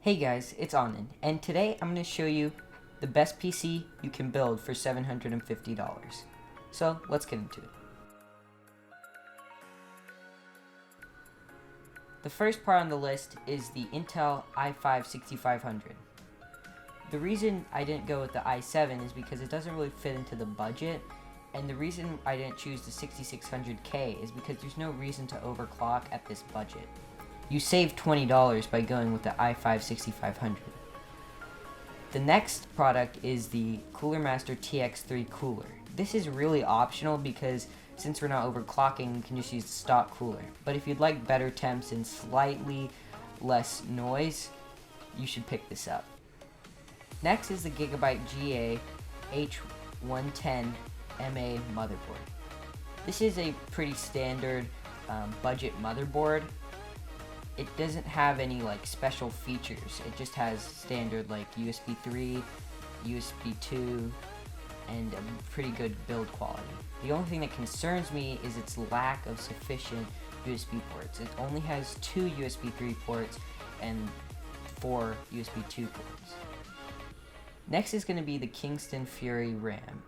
Hey guys, it's Anand, and today I'm going to show you the best PC you can build for $750. So let's get into it. The first part on the list is the Intel i5-6500. The reason I didn't go with the i7 is because it doesn't really fit into the budget, and the reason I didn't choose the 6600K is because there's no reason to overclock at this budget. You save $20 by going with the i5-6500. The next product is the Master TX3 cooler. This is really optional because since we're not overclocking, we can just use the stock cooler. But if you'd like better temps and slightly less noise, you should pick this up. Next is the Gigabyte GA H110 MA motherboard. This is a pretty standard budget motherboard. It doesn't have any special features. It just has standard USB 3, USB 2, and a pretty good build quality. The only thing that concerns me is its lack of sufficient USB ports. It only has 2 USB 3 ports and 4 USB 2 ports. Next is going to be the Kingston Fury RAM.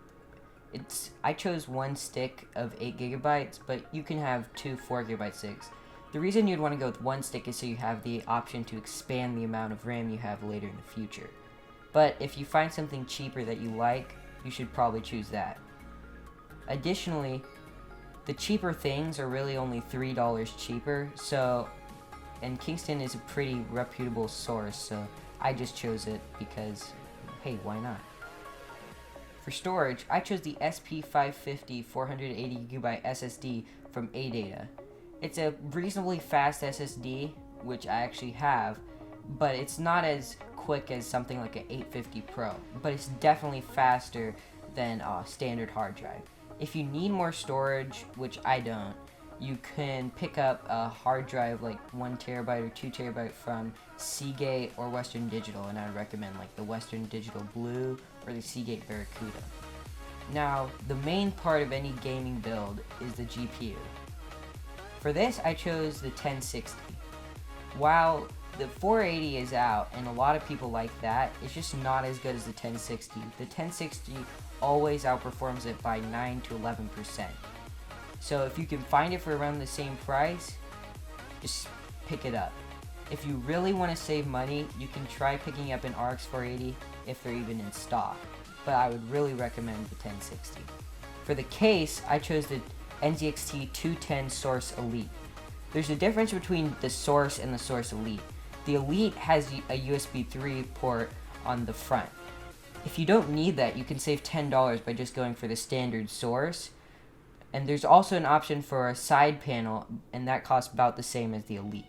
I chose one stick of 8 gigabytes, but you can have 2 4GB sticks. The reason you'd want to go with one stick is so you have the option to expand the amount of RAM you have later in the future. But if you find something cheaper that you like, you should probably choose that. Additionally, the cheaper things are really only $3 cheaper, and Kingston is a pretty reputable source, so I just chose it because, hey, why not? For storage, I chose the SP550 480GB SSD from ADATA. It's a reasonably fast SSD, which I actually have, but it's not as quick as something like an 850 Pro, but it's definitely faster than a standard hard drive. If you need more storage, which I don't, you can pick up a hard drive like 1TB or 2TB from Seagate or Western Digital, and I recommend the Western Digital Blue or the Seagate Barracuda. Now, the main part of any gaming build is the GPU. For this, I chose the 1060. While the 480 is out, and a lot of people like that, it's just not as good as the 1060. The 1060 always outperforms it by 9 to 11%. So if you can find it for around the same price, just pick it up. If you really want to save money, you can try picking up an RX 480 if they're even in stock, but I would really recommend the 1060. For the case, I chose the NZXT 210 Source Elite. There's a difference between the Source and the Source Elite. The Elite has a USB 3 port on the front. If you don't need that, you can save $10 by just going for the standard Source. And there's also an option for a side panel, and that costs about the same as the Elite.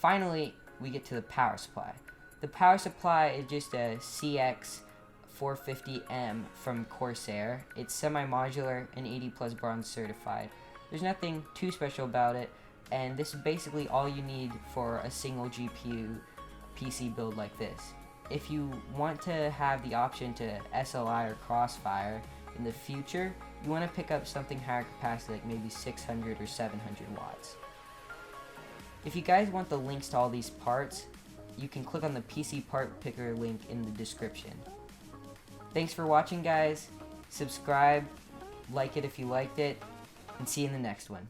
Finally, we get to the power supply. The power supply is just a CX450M from Corsair. It's semi-modular and 80+ bronze certified. There's nothing too special about it, and this is basically all you need for a single GPU PC build like this. If you want to have the option to SLI or Crossfire in the future, you want to pick up something higher capacity, like maybe 600 or 700 watts. If you guys want the links to all these parts, you can click on the PC part picker link in the description. Thanks for watching, guys. Subscribe, like it if you liked it, and see you in the next one.